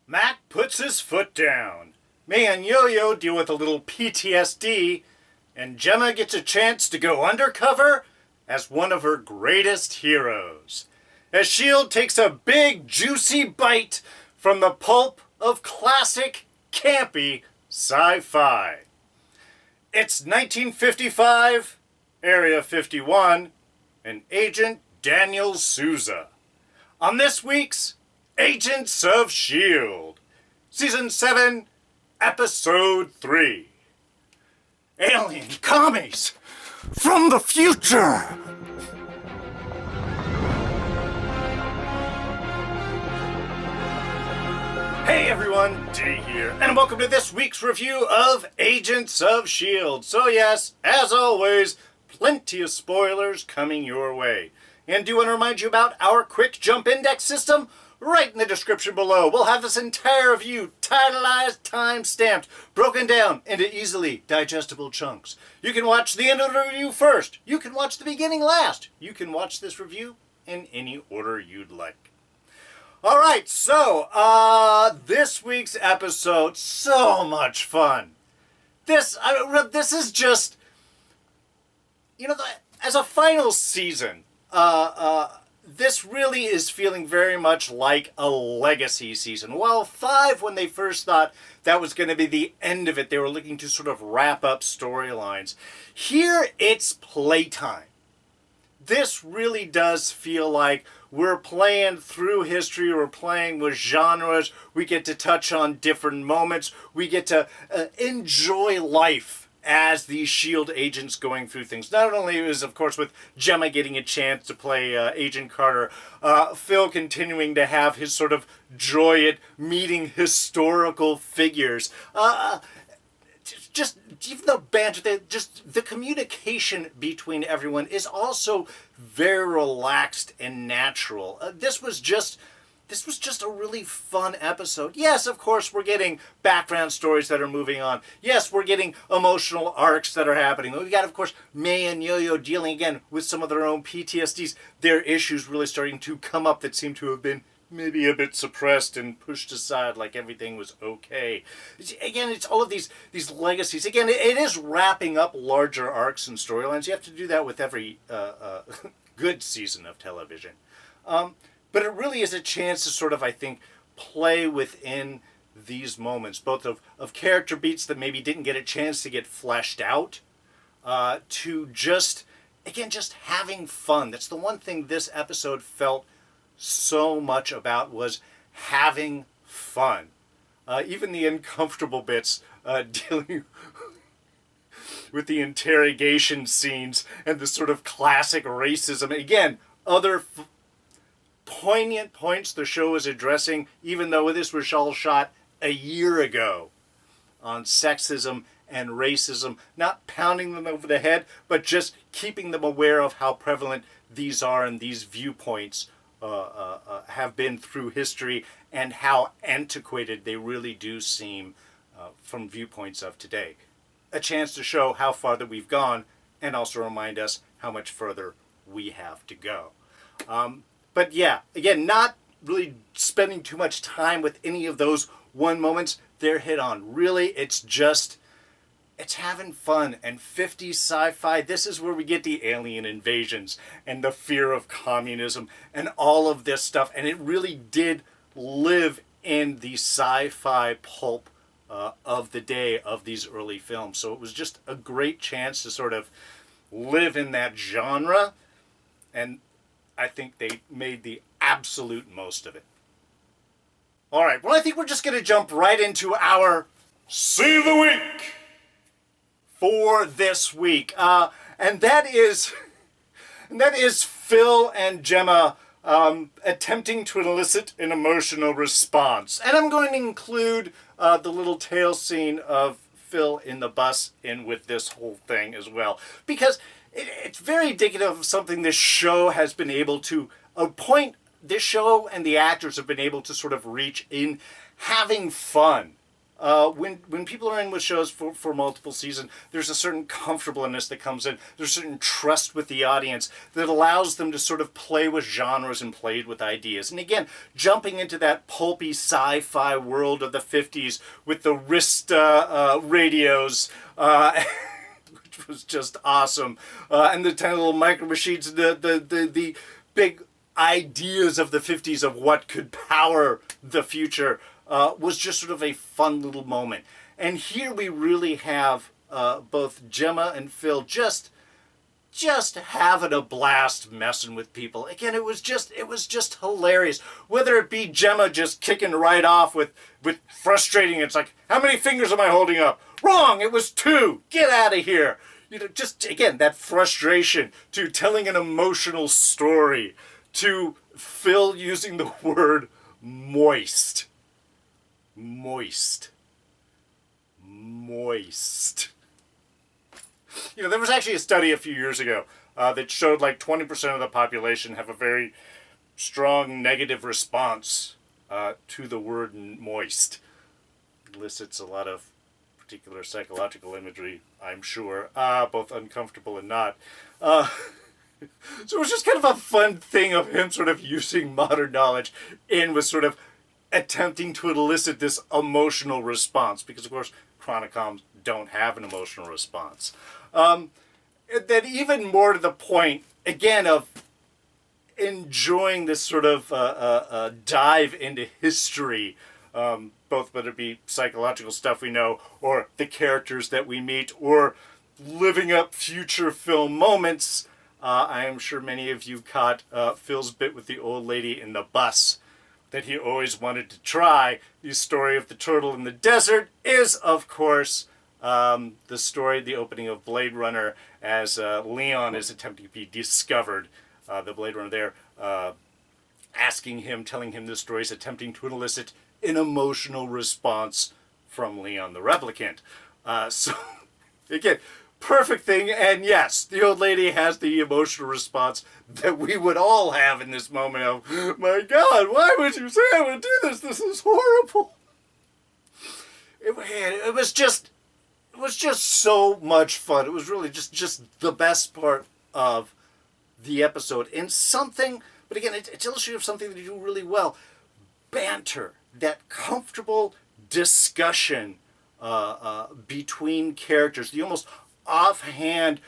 Mack puts his foot down. May and Yo-Yo deal with a little PTSD, and Gemma gets a chance to go undercover as one of her greatest heroes. As S.P.O.I.L.E. takes a big, juicy bite from the pulp of classic, campy sci-fi. It's 1955, Area 51, and Agent Daniel Sousa. On this week's Agents of S.P.O.I.L.E., Season 7, Episode 3. Alien Commies from the Future! Hey everyone, D here, and welcome to this week's review of Agents of S.P.O.I.L.E. So yes, as always, plenty of spoilers coming your way. And do want to remind you about our quick jump index system? Right in the description below. We'll have this entire review titleized, time-stamped, broken down into easily digestible chunks. You can watch the end of the review first. You can watch the beginning last. You can watch this review in any order you'd like. All right, so this week's episode, so much fun. This is just, you know, as a final season, this really is feeling very much like a legacy season. While 5, when they first thought that was going to be the end of it, they were looking to sort of wrap up storylines. Here, it's playtime. This really does feel like we're playing through history, we're playing with genres, we get to touch on different moments, we get to enjoy life as these S.H.I.E.L.D. agents going through things. Not only is, of course, with Gemma getting a chance to play Agent Carter, Phil continuing to have his sort of joy at meeting historical figures. Just even the banter, just the communication between everyone is also very relaxed and natural. This was just a really fun episode. Yes, of course, we're getting background stories that are moving on. Yes, we're getting emotional arcs that are happening. We've got, of course, May and Yo-Yo dealing again with some of their own PTSDs. Their issues really starting to come up that seem to have been maybe a bit suppressed and pushed aside like everything was okay. Again, it's all of these legacies. Again, it is wrapping up larger arcs and storylines. You have to do that with every good season of television. But it really is a chance to sort of, I think, play within these moments, both of character beats that maybe didn't get a chance to get fleshed out, to just having fun. That's the one thing this episode felt so much about, was having fun. Even the uncomfortable bits, dealing with the interrogation scenes and the sort of classic racism. Again, other poignant points the show is addressing, even though this was all shot a year ago, on sexism and racism, not pounding them over the head, but just keeping them aware of how prevalent these are and these viewpoints have been through history, and how antiquated they really do seem from viewpoints of today. A chance to show how far that we've gone, and also remind us how much further we have to go. But yeah, again, not really spending too much time with any of those one moments. They're hit on. Really, it's having fun. And 50s sci-fi, this is where we get the alien invasions and the fear of communism and all of this stuff. And it really did live in the sci-fi pulp of the day of these early films. So it was just a great chance to sort of live in that genre. And I think they made the absolute most of it. All right, well, I think we're just going to jump right into our See of the Week for this week. And that is Phil and Gemma attempting to elicit an emotional response. And I'm going to include the little tail scene of Phil in the bus in with this whole thing as well. Because it's very indicative of something this show has been able to, a point this show and the actors have been able to sort of reach in having fun when people are in with shows for multiple seasons, there's a certain comfortableness that comes in. There's a certain trust with the audience that allows them to sort of play with genres and play with ideas. And again, jumping into that pulpy sci-fi world of the 50s with the wrist radios, which was just awesome, and the tiny little micro machines, the big ideas of the 50s of what could power the future. Was just sort of a fun little moment. And here we really have both Gemma and Phil just having a blast messing with people. Again, it was just hilarious. Whether it be Gemma just kicking right off with frustrating, it's like, how many fingers am I holding up? Wrong, it was 2. Get out of here. You know, just again, that frustration, to telling an emotional story, to Phil using the word moist. Moist. You know, there was actually a study a few years ago that showed like 20% of the population have a very strong negative response to the word moist. It elicits a lot of particular psychological imagery, I'm sure, both uncomfortable and not. So it was just kind of a fun thing of him sort of using modern knowledge in with sort of attempting to elicit this emotional response, because of course Chronicoms don't have an emotional response. Then even more to the point, again, of enjoying this sort of dive into history, both whether it be psychological stuff we know, or the characters that we meet, or living up future film moments. I am sure many of you caught Phil's bit with the old lady in the bus that he always wanted to try. The story of the turtle in the desert is, of course, the story, the opening of Blade Runner, as Leon is attempting to be discovered. The Blade Runner there asking him, telling him this story, is attempting to elicit an emotional response from Leon the replicant. So, again, perfect thing, and yes, the old lady has the emotional response that we would all have in this moment of, my God, why would you say I would do this? This is horrible. It was just so much fun. It was really just the best part of the episode. And something, but again, it's illustrative of something that you do really well. Banter, that comfortable discussion between characters, the almost offhand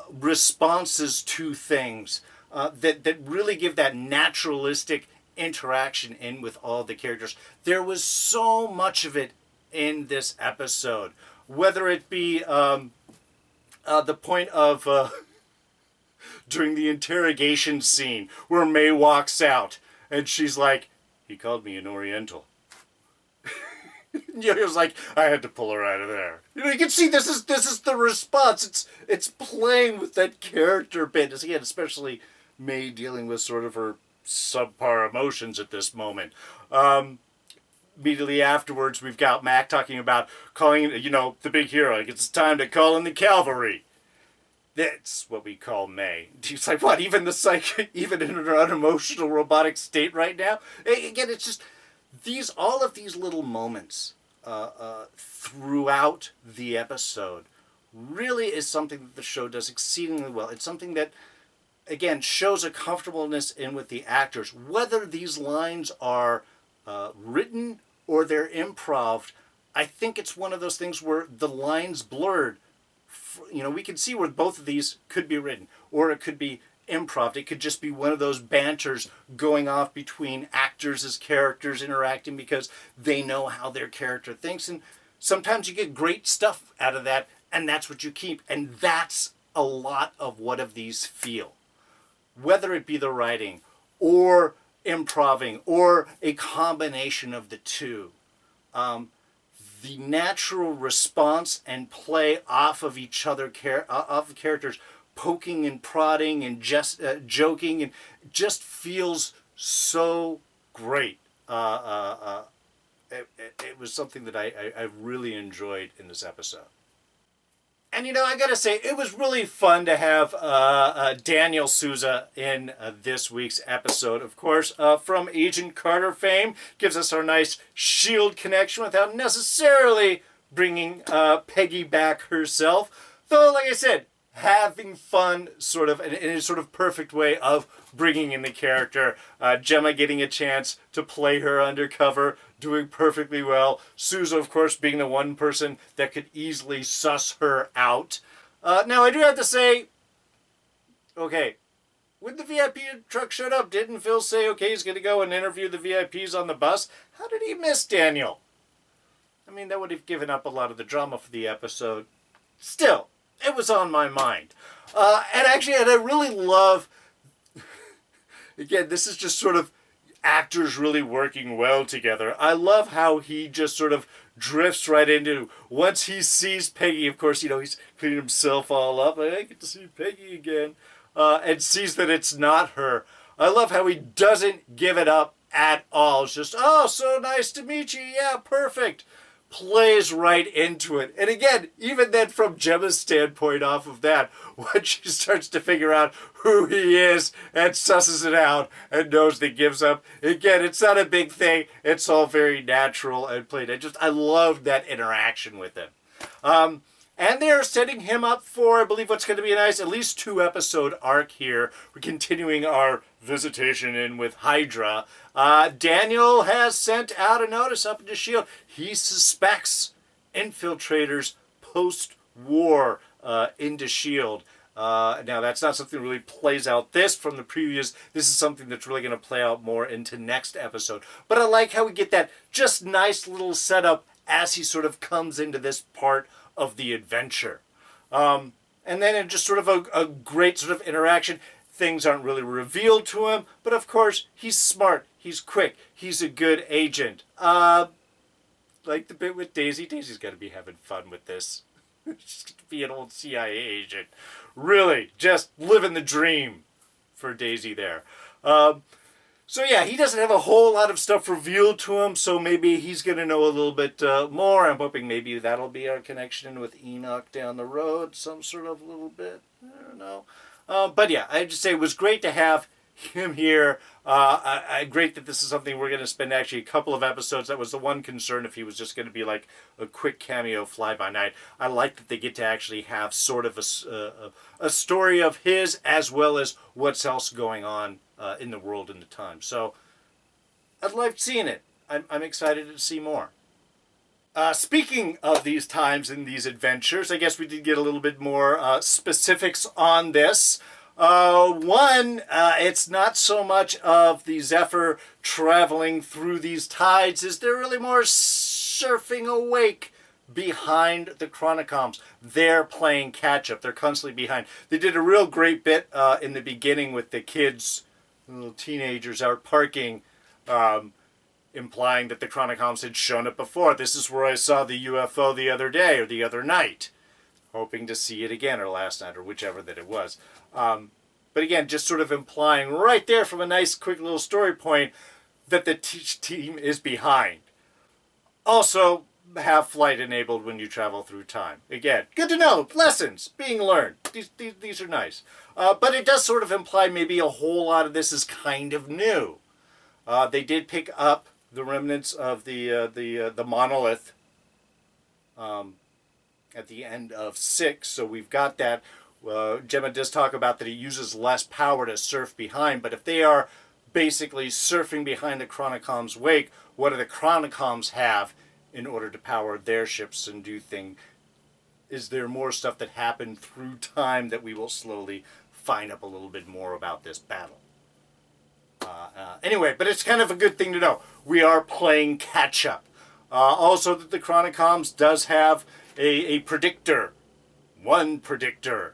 responses to things that really give that naturalistic interaction in with all the characters. There was so much of it in this episode, whether it be the point of during the interrogation scene where May walks out and she's like, he called me an Oriental. You know, it was like, I had to pull her out of there. You know, you can see this is the response. It's playing with that character bit. Again, especially May dealing with sort of her subpar emotions at this moment. Immediately afterwards, we've got Mack talking about calling, you know, the big hero. Like, it's time to call in the cavalry. That's what we call May. She's like, what? Even even in an unemotional robotic state right now? Again, it's just all of these little moments throughout the episode really is something that the show does exceedingly well. It's something that, again, shows a comfortableness in with the actors. Whether these lines are written or they're improv, I think it's one of those things where the lines blurred. You know, we can see where both of these could be written, or it could be improv. It could just be one of those banters going off between actors as characters interacting because they know how their character thinks. And sometimes you get great stuff out of that, and that's what you keep. And that's a lot of what of these feel. Whether it be the writing or improving or a combination of the two. The natural response and play off of each other, off of characters, poking and prodding and just joking, and just feels so great. It was something that I really enjoyed in this episode. And, I gotta say, it was really fun to have Daniel Sousa in this week's episode. Of course, from Agent Carter fame, gives us our nice S.H.I.E.L.D. connection without necessarily bringing Peggy back herself. Though, like I said, having fun sort of in a sort of perfect way of bringing in the character. Gemma getting a chance to play her undercover, doing perfectly well. Sousa, of course, being the one person that could easily suss her out. Now, I do have to say, okay, when the VIP truck showed up, didn't Phil say, okay, he's going to go and interview the VIPs on the bus? How did he miss Daniel? I mean, that would have given up a lot of the drama for the episode. Still, it was on my mind. And actually, I really love, again, this is just sort of actors really working well together. I love how he just sort of drifts right into, once he sees Peggy, of course, he's cleaning himself all up. I get to see Peggy again. And sees that it's not her. I love how he doesn't give it up at all. It's just, oh, so nice to meet you. Yeah, perfect. Plays right into it. And again, even then from Gemma's standpoint off of that, when she starts to figure out who he is and susses it out and knows that gives up, again, it's not a big thing. It's all very natural and played. I love that interaction with him. And they're setting him up for, I believe, what's going to be a nice, at least 2-episode arc here. We're continuing our visitation in with Hydra. Daniel has sent out a notice up into S.H.I.E.L.D. He suspects infiltrators post-war into S.H.I.E.L.D. Now, that's not something that really plays out from the previous. This is something that's really going to play out more into next episode. But I like how we get that just nice little setup as he sort of comes into this part of the adventure. And then it just sort of a great sort of interaction. Things aren't really revealed to him, but of course, he's smart, he's quick, he's a good agent. Like the bit with Daisy. Daisy's got to be having fun with this. She's going to be an old CIA agent. Really, just living the dream for Daisy there. So yeah, he doesn't have a whole lot of stuff revealed to him, so maybe he's going to know a little bit more. I'm hoping maybe that'll be our connection with Enoch down the road, some sort of little bit. I don't know. But yeah, I just say it was great to have him here. Great that this is something we're going to spend actually a couple of episodes. That was the one concern if he was just going to be like a quick cameo fly-by-night. I like that they get to actually have sort of a story of his as well as what's else going on in the world in the time. So I'd like seeing it. I'm excited to see more. Speaking of these times and these adventures, I guess we did get a little bit more specifics on this. One, it's not so much of the Zephyr traveling through these tides, is there really more surfing awake behind the Chronicoms. They're playing catch-up. They're constantly behind. They did a real great bit in the beginning with the kids, little teenagers out parking, implying that the Chronicoms had shown up before. This is where I saw the UFO the other day or the other night. Hoping to see it again, or last night, or whichever that it was. But again, just sort of implying right there from a nice quick little story point that the team is behind. Also, have flight enabled when you travel through time. Again, good to know. Lessons being learned. These are nice. But it does sort of imply maybe a whole lot of this is kind of new. They did pick up the remnants of the monolith at the end of 6, so we've got that. Gemma does talk about that he uses less power to surf behind, but if they are basically surfing behind the Chronicom's wake, what do the Chronicoms have in order to power their ships and do things? Is there more stuff that happened through time that we will slowly find up a little bit more about this battle? Anyway, but it's kind of a good thing to know. We are playing catch-up. Also, that the Chronicoms does have a predictor, one predictor,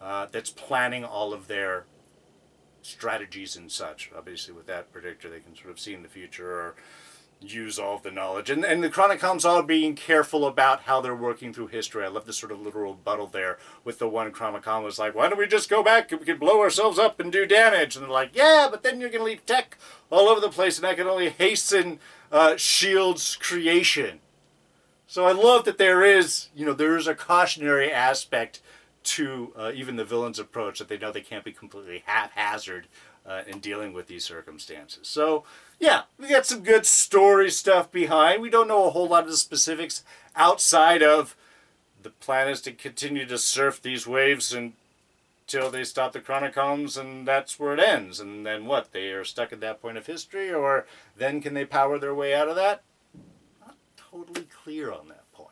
that's planning all of their strategies and such. Obviously, with that predictor, they can sort of see in the future or use all of the knowledge. And the Chronicoms all being careful about how they're working through history. I love this sort of literal battle there with the one Chronicom was like, why don't we just go back and we can blow ourselves up and do damage? And they're like, yeah, but then you're going to leave tech all over the place and I can only hasten S.H.I.E.L.D.'s creation. So I love that there is a cautionary aspect to even the villain's approach, that they know they can't be completely haphazard in dealing with these circumstances. So, yeah, we got some good story stuff behind. We don't know a whole lot of the specifics outside of the plan is to continue to surf these waves until they stop the Chronicoms, and that's where it ends. And then what? They are stuck at that point of history, or then can they power their way out of that? Not totally clear on that point.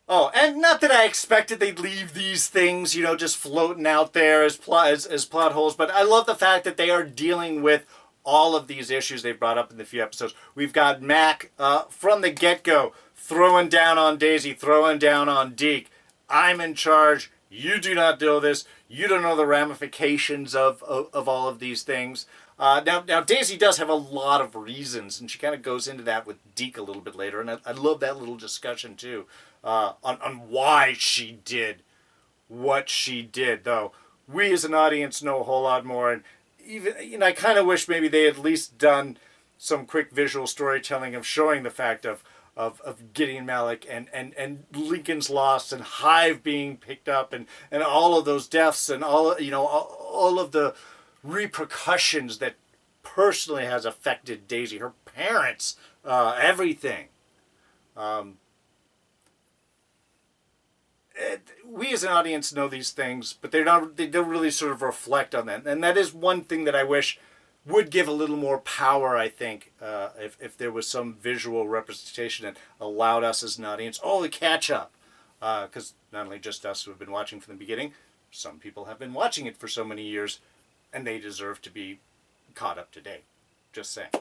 Oh, and not that I expected they'd leave these things, just floating out there as plot holes, but I love the fact that they are dealing with all of these issues they've brought up in the few episodes. We've got Mack from the get-go throwing down on Daisy, throwing down on Deke. I'm in charge. You do not know this. You don't know the ramifications of all of these things. Now, Daisy does have a lot of reasons, and she kind of goes into that with Deke a little bit later, and I love that little discussion, too, on why she did what she did, though we as an audience know a whole lot more, and even, I kind of wish maybe they had at least done some quick visual storytelling of showing the fact of Gideon Malik and Lincoln's loss and Hive being picked up and all of those deaths and all of the repercussions that personally has affected Daisy, her parents, everything. We as an audience know these things, but they don't really sort of reflect on that. And that is one thing that I wish would give a little more power, I think, if there was some visual representation that allowed us as an audience, to catch up. Because not only just us who have been watching from the beginning, some people have been watching it for so many years, and they deserve to be caught up to date. Just saying.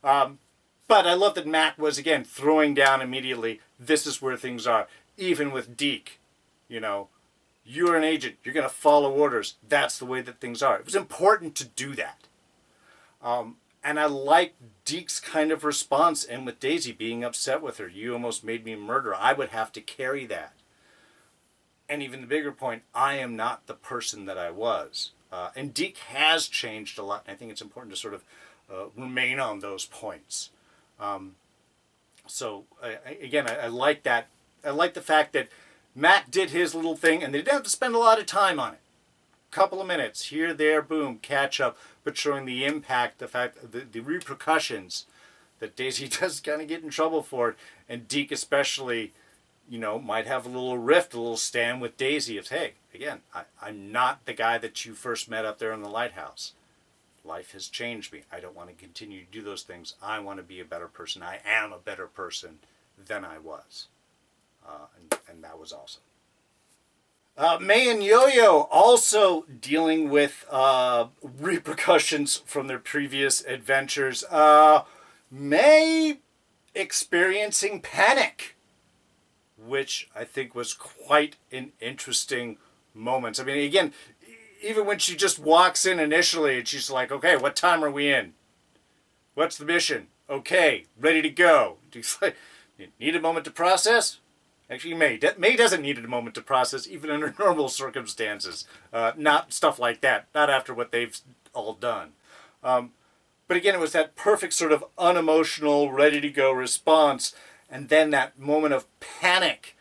But I love that Mack was, again, throwing down immediately, this is where things are. Even with Deke, you're an agent, you're going to follow orders. That's the way that things are. It was important to do that. And I like Deke's kind of response, and with Daisy being upset with her. You almost made me murder. I would have to carry that. And even the bigger point, I am not the person that I was. And Deke has changed a lot, and I think it's important to sort of remain on those points. So, I like that. I like the fact that Mack did his little thing, and they didn't have to spend a lot of time on it. Couple of minutes, here, there, boom, catch up, but showing the impact, the fact, the repercussions that Daisy does kind of get in trouble for it, and Deke especially, might have a little rift, a little stand with Daisy of, hey, again, I'm not the guy that you first met up there in the lighthouse. Life has changed me. I don't want to continue to do those things. I want to be a better person. I am a better person than I was. And that was awesome. May and Yo-Yo also dealing with repercussions from their previous adventures. May experiencing panic, which I think was quite an interesting moment. I mean, again, even when she just walks in initially and she's like, okay, what time are we in? What's the mission? Okay, ready to go. Need a moment to process? Actually, May doesn't need a moment to process, even under normal circumstances. Not stuff like that. Not after what they've all done. But again, it was that perfect sort of unemotional, ready-to-go response. And then that moment of panic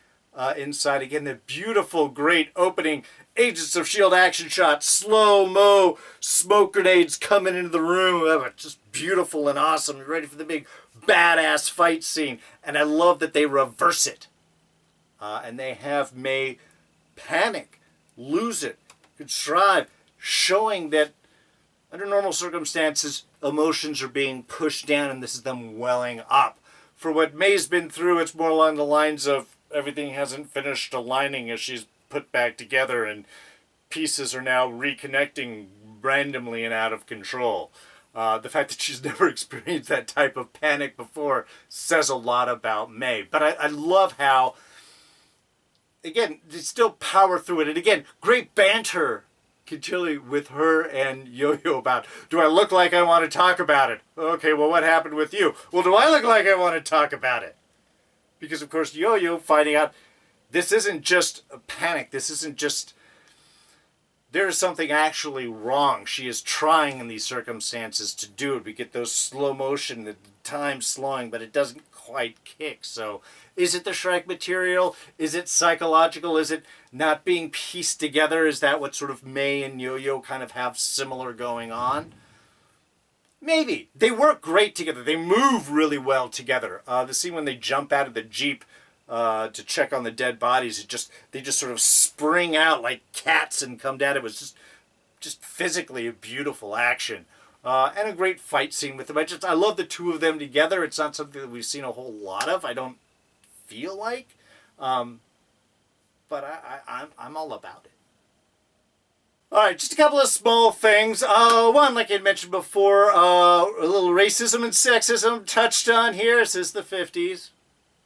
inside. Again, the beautiful, great opening Agents of S.H.I.E.L.D. action shot. Slow-mo, smoke grenades coming into the room. Just beautiful and awesome. Ready for the big, badass fight scene. And I love that they reverse it. And they have May panic, lose it, contrive, showing that under normal circumstances, emotions are being pushed down and this is them welling up. For what May's been through, it's more along the lines of everything hasn't finished aligning as she's put back together and pieces are now reconnecting randomly and out of control. The fact that she's never experienced that type of panic before says a lot about May. But I love how, again, they still power through it. And again, great banter continually with her and Yo-Yo about, do I look like I want to talk about it? Okay, well, what happened with you? Well, do I look like I want to talk about it? Because, of course, Yo-Yo finding out this isn't just a panic. This isn't just there is something actually wrong. She is trying in these circumstances to do it. We get those slow motion, the time slowing, but it doesn't quite kick. So is it the Shrek material? Is it psychological? Is it not being pieced together? Is that what sort of May and Yo-Yo kind of have similar going on? Maybe. They work great together. They move really well together. The scene when they jump out of the Jeep to check on the dead bodies, they just sort of spring out like cats and come down. It was just physically a beautiful action. And a great fight scene with them. I love the two of them together. It's not something that we've seen a whole lot of, I don't feel like. But I'm all about it. Alright, just a couple of small things. One, like I had mentioned before, a little racism and sexism touched on here. This is the 50s.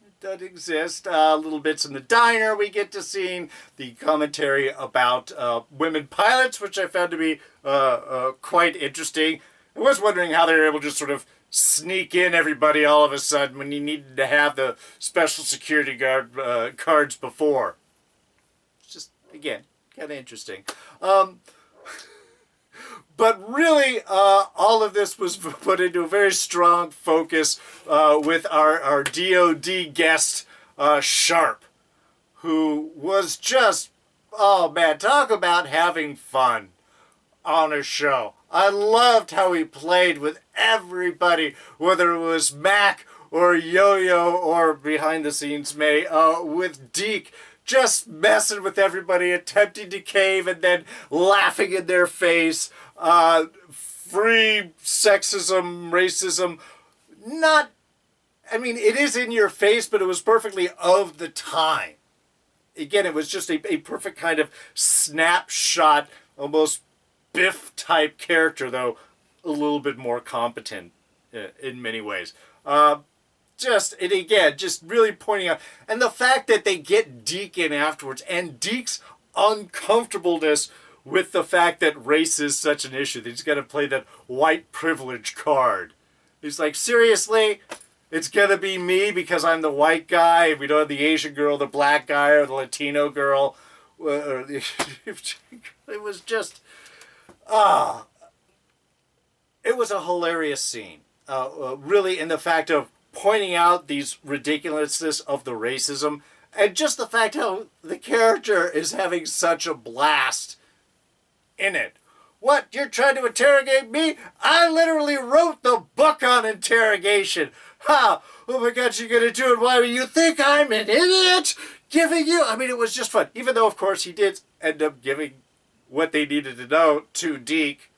It does exist. Little bits in the diner we get to see. The commentary about women pilots, which I found to be quite interesting. I was wondering how they were able to just sort of sneak in everybody all of a sudden when you needed to have the special security guard cards before. It's just, again, kind of interesting. But really, all of this was put into a very strong focus with our DOD guest, Sharpe, who was just, oh man, talk about having fun on a show. I loved how he played with everybody, whether it was Mack or Yo-Yo or behind the scenes May, with Deke. Just messing with everybody, attempting to cave and then laughing in their face. Free sexism, racism. It is in your face, but it was perfectly of the time. Again, it was just a perfect kind of snapshot, almost Biff-type character, though a little bit more competent in many ways. Just really pointing out. And the fact that they get Deke in afterwards, and Deke's uncomfortableness with the fact that race is such an issue. He's got to play that white privilege card. He's like, seriously? It's going to be me because I'm the white guy. We don't have the Asian girl, the black guy, or the Latino girl. It was just... it was a hilarious scene. Really, in the fact of pointing out these ridiculousness of the racism, and just the fact how the character is having such a blast in it. What? You're trying to interrogate me? I literally wrote the book on interrogation. Ha! Oh my God, you're gonna do it. Why do you think I'm an idiot? Giving you... it was just fun. Even though, of course, he did end up giving what they needed to know to Deke.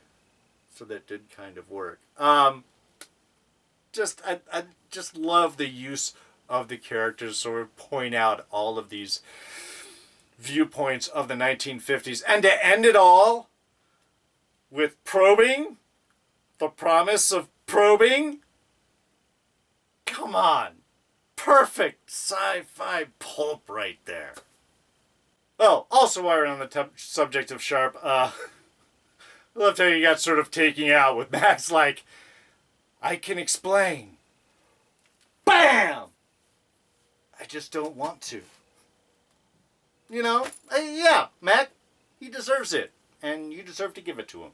So that did kind of work. I just love the use of the characters, sort of point out all of these viewpoints of the 1950s. And to end it all with probing, the promise of probing. Come on. Perfect sci-fi pulp right there. Oh, also while we're on the subject of Sharpe, I loved how you got sort of taking out with Max like, I can explain. Bam! I just don't want to. Yeah, Mac, he deserves it. And you deserve to give it to him.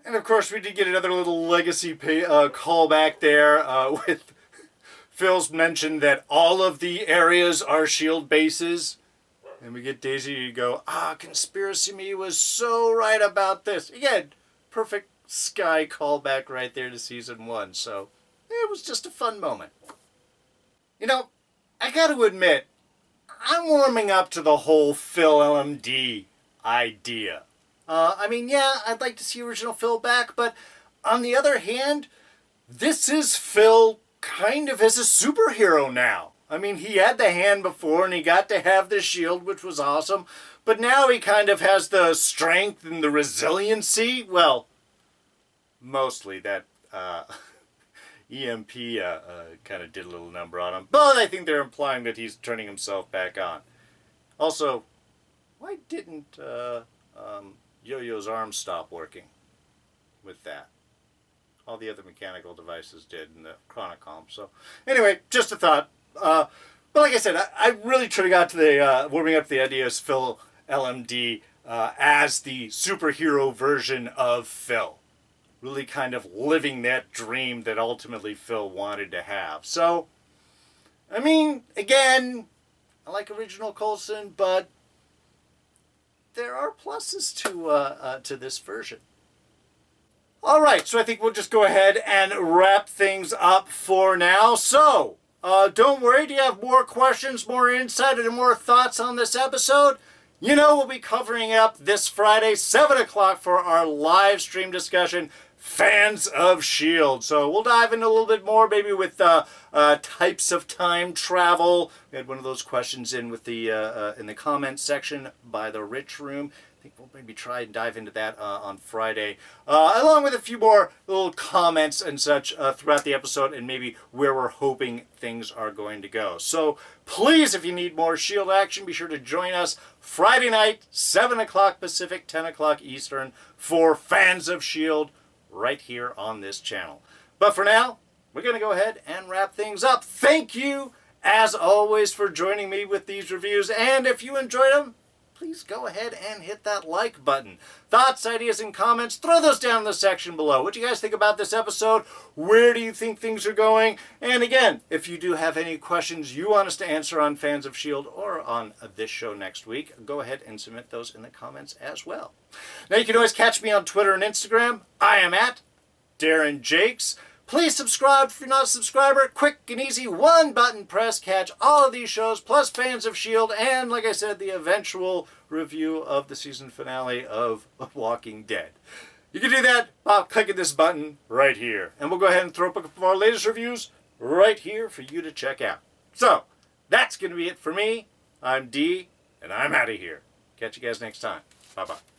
And of course, we did get another little legacy callback there with Phil's mention that all of the areas are S.H.I.E.L.D. bases. And we get Daisy to go, Conspiracy Me was so right about this. Again, perfect Sky callback right there to season 1. So it was just a fun moment. I got to admit, I'm warming up to the whole Phil LMD idea. I'd like to see original Phil back, but on the other hand, this is Phil kind of as a superhero now. He had the hand before and he got to have the shield, which was awesome, but now he kind of has the strength and the resiliency. Well, mostly that EMP kind of did a little number on him, but I think they're implying that he's turning himself back on. Also, why didn't Yo-Yo's arm stop working with that? All the other mechanical devices did in the Chronicom. So anyway, just a thought. But like I said, I really try to got to the warming up the idea as Phil LMD as the superhero version of Phil. Really kind of living that dream that ultimately Phil wanted to have. So, I mean, again, I like original Coulson, but there are pluses to this version. All right, so I think we'll just go ahead and wrap things up for now. So, don't worry, do you have more questions, more insight, and more thoughts on this episode? You know, we'll be covering up this Friday, 7 o'clock, for our live stream discussion, Fans of S.H.I.E.L.D. So we'll dive into a little bit more, maybe with types of time travel. We had one of those questions in with the in the comments section by the Rich Room. I think we'll maybe try and dive into that on Friday, along with a few more little comments and such throughout the episode, and maybe where we're hoping things are going to go. So please, if you need more S.H.I.E.L.D. action, be sure to join us Friday night, 7 o'clock Pacific, 10 o'clock Eastern, for Fans of S.H.I.E.L.D. right here on this channel. But for now, we're going to go ahead and wrap things up. Thank you, as always, for joining me with these reviews. And if you enjoyed them, please go ahead and hit that like button. Thoughts, ideas, and comments, throw those down in the section below. What do you guys think about this episode? Where do you think things are going? And again, if you do have any questions you want us to answer on Fans of S.H.I.E.L.D. or on this show next week, go ahead and submit those in the comments as well. Now, you can always catch me on Twitter and Instagram. I am at Darren Jakes. Please subscribe if you're not a subscriber. Quick and easy, one button press, catch all of these shows, plus Fans of S.H.I.E.L.D., and, like I said, the eventual review of the season finale of Walking Dead. You can do that by clicking this button right here. And we'll go ahead and throw up a couple of our latest reviews right here for you to check out. So, that's going to be it for me. I'm D, and I'm out of here. Catch you guys next time. Bye-bye.